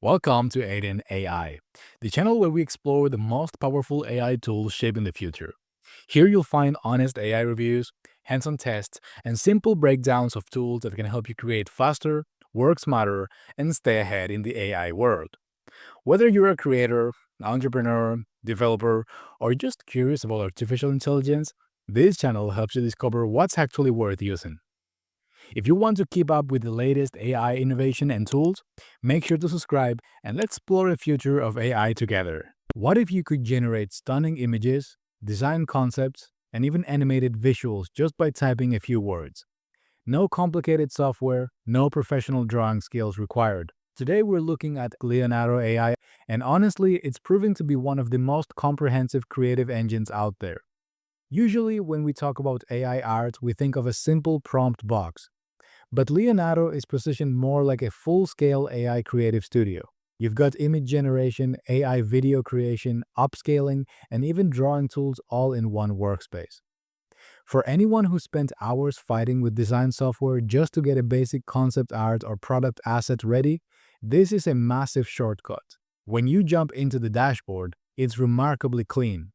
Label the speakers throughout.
Speaker 1: Welcome to Aiden AI, the channel where we explore the most powerful AI tools shaping the future. Here you'll find honest AI reviews, hands-on tests, and simple breakdowns of tools that can help you create faster, work smarter, and stay ahead in the AI world. Whether you're a creator, entrepreneur, developer, or just curious about artificial intelligence, this channel helps you discover what's actually worth using. If you want to keep up with the latest AI innovation and tools, make sure to subscribe and let's explore the future of AI together. What if you could generate stunning images, design concepts, and even animated visuals just by typing a few words? No complicated software, no professional drawing skills required. Today we're looking at Leonardo AI, and honestly, it's proving to be one of the most comprehensive creative engines out there. Usually, when we talk about AI art, we think of a simple prompt box. But Leonardo is positioned more like a full-scale AI creative studio. You've got image generation, AI video creation, upscaling, and even drawing tools all in one workspace. For anyone who spent hours fighting with design software just to get a basic concept art or product asset ready, this is a massive shortcut. When you jump into the dashboard, it's remarkably clean.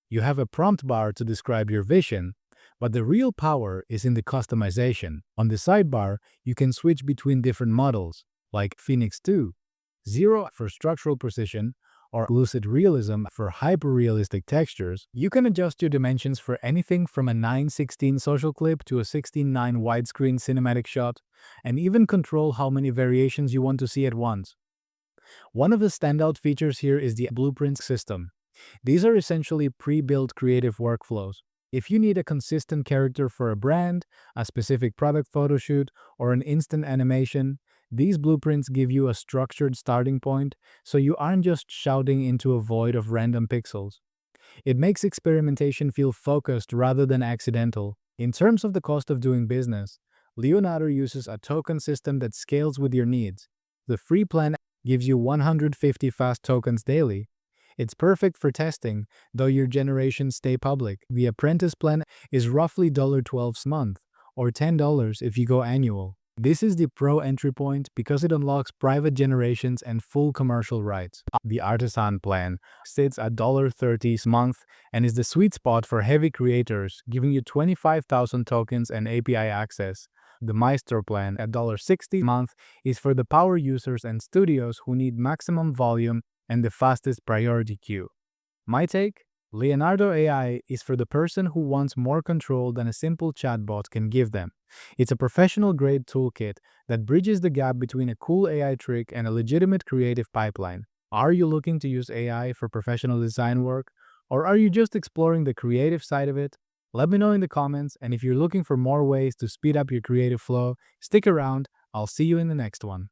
Speaker 1: You have a prompt bar to describe your vision, but the real power is in the customization. On the sidebar, you can switch between different models, like Phoenix 2, Zero for structural precision, or Lucid Realism for hyper-realistic textures. You can adjust your dimensions for anything from a 9:16 social clip to a 16:9 widescreen cinematic shot, and even control how many variations you want to see at once. One of the standout features here is the blueprint system. These are essentially pre-built creative workflows. If you need a consistent character for a brand, a specific product photo shoot, or an instant animation, these blueprints give you a structured starting point so you aren't just shouting into a void of random pixels. It makes experimentation feel focused rather than accidental. In terms of the cost of doing business, Leonardo uses a token system that scales with your needs. The free plan gives you 150 fast tokens daily. It's perfect for testing, though your generations stay public. The apprentice plan is roughly $12 a month, or $10 if you go annual. This is the pro entry point because it unlocks private generations and full commercial rights. The artisan plan sits at $30 a month and is the sweet spot for heavy creators, giving you 25,000 tokens and API access. The Maestro plan at $60 a month is for the power users and studios who need maximum volume and the fastest priority queue. My take? Leonardo AI is for the person who wants more control than a simple chatbot can give them. It's a professional-grade toolkit that bridges the gap between a cool AI trick and a legitimate creative pipeline. Are you looking to use AI for professional design work, or are you just exploring the creative side of it? Let me know in the comments, and if you're looking for more ways to speed up your creative flow, stick around. I'll see you in the next one.